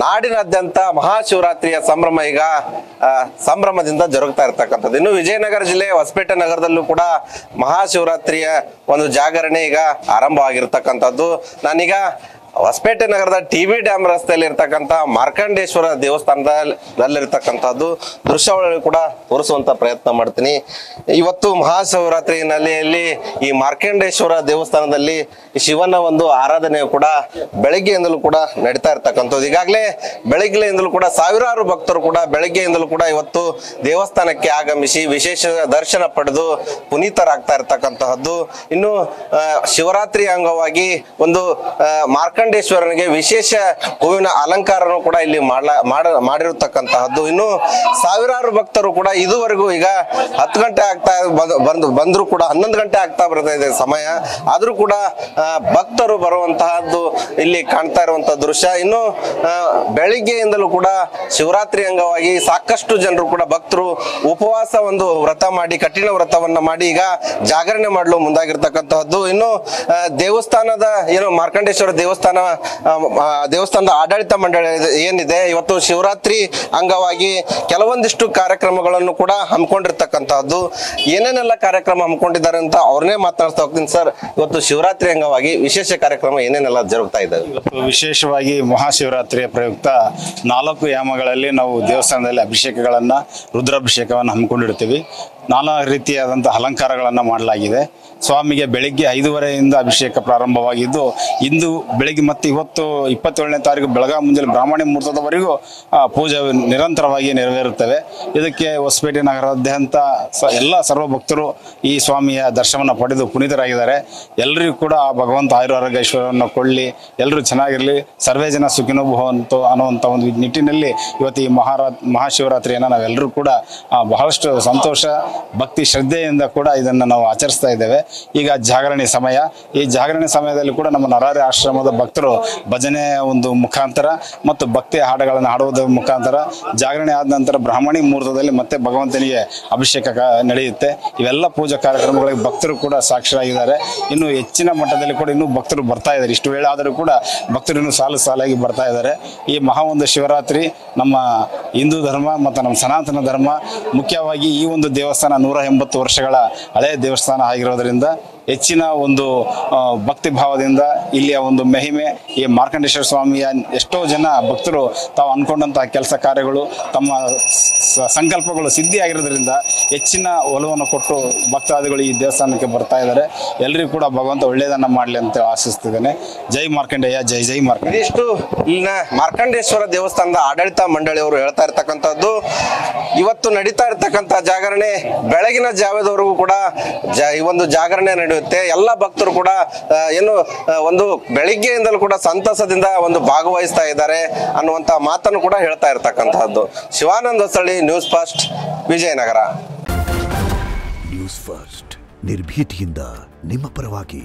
ನಾಡಿನಾದ್ಯಂತ ಮಹಾಶಿವರಾತ್ರಿಯ ಸಂಭ್ರಮ ಈಗ ಸಂಭ್ರಮದಿಂದ ಜರುಗ್ತಾ ಇರ್ತಕ್ಕಂಥದ್ದು. ಇನ್ನು ವಿಜಯನಗರ ಜಿಲ್ಲೆ ಹೊಸಪೇಟೆ ನಗರದಲ್ಲೂ ಕೂಡ ಮಹಾಶಿವರಾತ್ರಿಯ ಒಂದು ಜಾಗರಣೆ ಈಗ ಆರಂಭ ಆಗಿರ್ತಕ್ಕಂಥದ್ದು. ನಾನೀಗ ಹೊಸಪೇಟೆ ನಗರದ ಟಿಬಿ ಡ್ಯಾಮ್ ರಸ್ತೆಯಲ್ಲಿ ಇರ್ತಕ್ಕಂಥ ಮಾರ್ಕಂಡೇಶ್ವರ ದೇವಸ್ಥಾನದಲ್ಲಿರ್ತಕ್ಕಂಥದ್ದು ದೃಶ್ಯಾವಳಿ ಕೂಡ ತೋರಿಸುವಂತ ಪ್ರಯತ್ನ ಮಾಡ್ತೀನಿ. ಇವತ್ತು ಮಹಾಶಿವರಾತ್ರಿ ಹಿನ್ನೆಲೆಯಲ್ಲಿ ಈ ಮಾರ್ಕಂಡೇಶ್ವರ ದೇವಸ್ಥಾನದಲ್ಲಿ ಶಿವನ ಒಂದು ಆರಾಧನೆ ಕೂಡ ಬೆಳಗ್ಗೆಯಿಂದಲೂ ಕೂಡ ನಡೀತಾ ಇರ್ತಕ್ಕಂಥದ್ದು. ಈಗಾಗಲೇ ಬೆಳಗ್ಗೆಯಿಂದಲೂ ಕೂಡ ಸಾವಿರಾರು ಭಕ್ತರು ಕೂಡ ಬೆಳಗ್ಗೆಯಿಂದಲೂ ಕೂಡ ಇವತ್ತು ದೇವಸ್ಥಾನಕ್ಕೆ ಆಗಮಿಸಿ ವಿಶೇಷ ದರ್ಶನ ಪಡೆದು ಪುನೀತರಾಗ್ತಾ ಇರ್ತಕ್ಕಂತಹದ್ದು. ಇನ್ನು ಶಿವರಾತ್ರಿ ಅಂಗವಾಗಿ ಒಂದು ಮಾರ್ಕಂಡೇಶ್ವರನಿಗೆ ವಿಶೇಷ ಹೂವಿನ ಅಲಂಕಾರನೂ ಕೂಡ ಇಲ್ಲಿ ಮಾಡಿರತಕ್ಕಂತಹದ್ದು. ಇನ್ನು ಸಾವಿರಾರು ಭಕ್ತರು ಕೂಡ ಇದುವರೆಗೂ ಈಗ 10 ಗಂಟೆ ಆಗ್ತಾ ಬಂದ್ರು ಕೂಡ 11 ಗಂಟೆ ಆಗ್ತಾ ಬರ್ತಾ ಇದೆ ಸಮಯ, ಆದ್ರೂ ಕೂಡ ಭಕ್ತರು ಬರುವಂತಹದ್ದು ಇಲ್ಲಿ ಕಾಣ್ತಾ ಇರುವಂತಹ ದೃಶ್ಯ. ಇನ್ನು ಬೆಳಿಗ್ಗೆಯಿಂದಲೂ ಕೂಡ ಶಿವರಾತ್ರಿ ಅಂಗವಾಗಿ ಸಾಕಷ್ಟು ಜನರು ಕೂಡ ಭಕ್ತರು ಉಪವಾಸ ಒಂದು ವ್ರತ ಮಾಡಿ ಕಠಿಣ ವ್ರತವನ್ನ ಮಾಡಿ ಈಗ ಜಾಗರಣೆ ಮಾಡಲು ಮುಂದಾಗಿರ್ತಕ್ಕಂತಹದ್ದು. ಇನ್ನು ದೇವಸ್ಥಾನದ ಏನು ಮಾರ್ಕಂಡೇಶ್ವರ ದೇವಸ್ಥಾನದ ಆಡಳಿತ ಮಂಡಳಿ ಏನಿದೆ ಇವತ್ತು ಶಿವರಾತ್ರಿ ಅಂಗವಾಗಿ ಕೆಲವೊಂದಿಷ್ಟು ಕಾರ್ಯಕ್ರಮಗಳನ್ನು ಕೂಡ ಹಮ್ಮಿಕೊಂಡಿರ್ತಕ್ಕಂತಹದ್ದು. ಏನೇನೆಲ್ಲ ಕಾರ್ಯಕ್ರಮ ಹಮ್ಮಿಕೊಂಡಿದ್ದಾರೆ ಅಂತ ಅವ್ರನ್ನೇ ಮಾತನಾಡ್ತಾ ಹೋಗ್ತೀನಿ. ಸರ್, ಇವತ್ತು ಶಿವರಾತ್ರಿ ಅಂಗವಾಗಿ ವಿಶೇಷ ಕಾರ್ಯಕ್ರಮ ಏನೇನೆಲ್ಲ ಜರುಗ್ತಾ ಇದ್ದಾವೆ? ಇವತ್ತು ವಿಶೇಷವಾಗಿ ಮಹಾಶಿವರಾತ್ರಿಯ ಪ್ರಯುಕ್ತ 4 ಯಾಮಗಳಲ್ಲಿ ನಾವು ದೇವಸ್ಥಾನದಲ್ಲಿ ಅಭಿಷೇಕಗಳನ್ನ ರುದ್ರಾಭಿಷೇಕವನ್ನು ಹಮ್ಮಿಕೊಂಡಿರ್ತೀವಿ. ನಾನಾ ರೀತಿಯಾದಂತಹ ಅಲಂಕಾರಗಳನ್ನು ಮಾಡಲಾಗಿದೆ. ಸ್ವಾಮಿಗೆ ಬೆಳಿಗ್ಗೆ 5:30ಯಿಂದ ಅಭಿಷೇಕ ಪ್ರಾರಂಭವಾಗಿದ್ದು ಇಂದು ಬೆಳಿಗ್ಗೆ ಮತ್ತೆ ಇವತ್ತು 27ನೇ ತಾರೀಕು ಬೆಳಗ್ಗೆ ಮುಂಜಾನೆ ಬ್ರಾಹ್ಮಣ ಮುಹೂರ್ತದವರೆಗೂ ಪೂಜೆ ನಿರಂತರವಾಗಿ ನೆರವೇರುತ್ತವೆ. ಇದಕ್ಕೆ ಹೊಸಪೇಟೆ ನಗರಾದ್ಯಂತ ಎಲ್ಲ ಸರ್ವ ಭಕ್ತರು ಈ ಸ್ವಾಮಿಯ ದರ್ಶನವನ್ನು ಪಡೆದು ಪುನೀತರಾಗಿದ್ದಾರೆ. ಎಲ್ಲರಿಗೂ ಕೂಡ ಭಗವಂತ ಆಯುರಾರೋಗ್ಯ ಐಶ್ವರ್ಯವನ್ನು ಕೊಳ್ಳಿ, ಎಲ್ಲರೂ ಚೆನ್ನಾಗಿರಲಿ, ಸರ್ವೇ ಜನ ಸುಖಿನೋ ಭವಂತು ಅನ್ನುವಂಥ ಒಂದು ನಿಟ್ಟಿನಲ್ಲಿ ಇವತ್ತು ಈ ಮಹಾಶಿವರಾತ್ರಿಯನ್ನು ನಾವೆಲ್ಲರೂ ಕೂಡ ಬಹಳಷ್ಟು ಸಂತೋಷ, ಭಕ್ತಿ, ಶ್ರದ್ಧೆಯಿಂದ ಕೂಡ ಇದನ್ನು ನಾವು ಆಚರಿಸ್ತಾ ಇದ್ದೇವೆ. ಈಗ ಜಾಗರಣೆ ಸಮಯ. ಈ ಜಾಗರಣೆ ಸಮಯದಲ್ಲಿ ಕೂಡ ನಮ್ಮ ನರಹರಿ ಆಶ್ರಮದ ಭಕ್ತರು ಭಜನೆ ಒಂದು ಮುಖಾಂತರ ಮತ್ತು ಭಕ್ತಿ ಹಾಡುಗಳನ್ನು ಹಾಡುವುದರ ಮುಖಾಂತರ ಜಾಗರಣೆ ಆದ ನಂತರ ಬ್ರಾಹ್ಮಣಿ ಮುಹೂರ್ತದಲ್ಲಿ ಮತ್ತೆ ಭಗವಂತನಿಗೆ ಅಭಿಷೇಕ ನಡೆಯುತ್ತೆ. ಇವೆಲ್ಲ ಪೂಜಾ ಕಾರ್ಯಕ್ರಮಗಳಿಗೆ ಭಕ್ತರು ಕೂಡ ಸಾಕ್ಷಿಯಾಗಿದ್ದಾರೆ. ಇನ್ನು ಹೆಚ್ಚಿನ ಮಟ್ಟದಲ್ಲಿ ಕೂಡ ಇನ್ನೂ ಭಕ್ತರು ಬರ್ತಾ ಇದ್ದಾರೆ. ಇಷ್ಟು ವೇಳೆ ಆದರೂ ಕೂಡ ಭಕ್ತರು ಇನ್ನೂ ಸಾಲಾಗಿ ಬರ್ತಾ ಇದ್ದಾರೆ. ಈ ಒಂದು ಶಿವರಾತ್ರಿ ನಮ್ಮ ಹಿಂದೂ ಧರ್ಮ ಮತ್ತು ನಮ್ಮ ಸನಾತನ ಧರ್ಮ, ಮುಖ್ಯವಾಗಿ ಈ ಒಂದು ದೇವಸ್ಥಾನ 180 ವರ್ಷಗಳ ಹಳೆಯ ದೇವಸ್ಥಾನ ಆಗಿರೋದ್ರಿಂದ ಹೆಚ್ಚಿನ ಒಂದು ಭಕ್ತಿ ಭಾವದಿಂದ ಇಲ್ಲಿಯ ಒಂದು ಮಹಿಮೆ, ಈ ಮಾರ್ಕಂಡೇಶ್ವರ ಸ್ವಾಮಿಯ ಎಷ್ಟೋ ಜನ ಭಕ್ತರು ತಾವು ಅನ್ಕೊಂಡಂತಹ ಕೆಲಸ ಕಾರ್ಯಗಳು, ತಮ್ಮ ಸಂಕಲ್ಪಗಳು ಸಿದ್ಧಿಯಾಗಿರೋದ್ರಿಂದ ಹೆಚ್ಚಿನ ಒಲವನ್ನು ಕೊಟ್ಟು ಭಕ್ತಾದಿಗಳು ಈ ದೇವಸ್ಥಾನಕ್ಕೆ ಬರ್ತಾ ಇದ್ದಾರೆ. ಎಲ್ಲರಿಗೂ ಕೂಡ ಭಗವಂತ ಒಳ್ಳೆಯದನ್ನ ಮಾಡಲಿ ಅಂತ ಆಶಿಸ್ತಿದ್ದೇನೆ. ಜೈ ಮಾರ್ಕಂಡೇಯ, ಜೈ ಜೈ ಮಾರ್ಕಂಡೇಯ. ಇದಿಷ್ಟು ಇಲ್ಲಿನ ಮಾರ್ಕಂಡೇಶ್ವರ ದೇವಸ್ಥಾನದ ಆಡಳಿತ ಮಂಡಳಿಯವರು ಹೇಳ್ತಾ ಇರ್ತಕ್ಕಂಥದ್ದು. ಇವತ್ತು ನಡೀತಾ ಇರ್ತಕ್ಕಂಥ ಜಾಗರಣೆ ಬೆಳಗಿನ ಜಾವದವರೆಗೂ ಕೂಡ ಈ ಒಂದು ಜಾಗರಣೆ ನಡೆಯುತ್ತೆ. ಎಲ್ಲ ಭಕ್ತರು ಕೂಡ ಏನು ಒಂದು ಬೆಳಿಗ್ಗೆಯಿಂದಲೂ ಕೂಡ ಸಂತಸದಿಂದ ಒಂದು ಭಾಗವಹಿಸ್ತಾ ಇದ್ದಾರೆ ಅನ್ನುವಂತ ಮಾತನ್ನು ಕೂಡ ಹೇಳ್ತಾ ಇರ್ತಕ್ಕಂತಹದ್ದು. Shivananda Hosalli, news first, Vijayanagara. News first, ನಿರ್ಭೀತಿಯಿಂದ ನಿಮ್ಮ ಪರವಾಗಿ.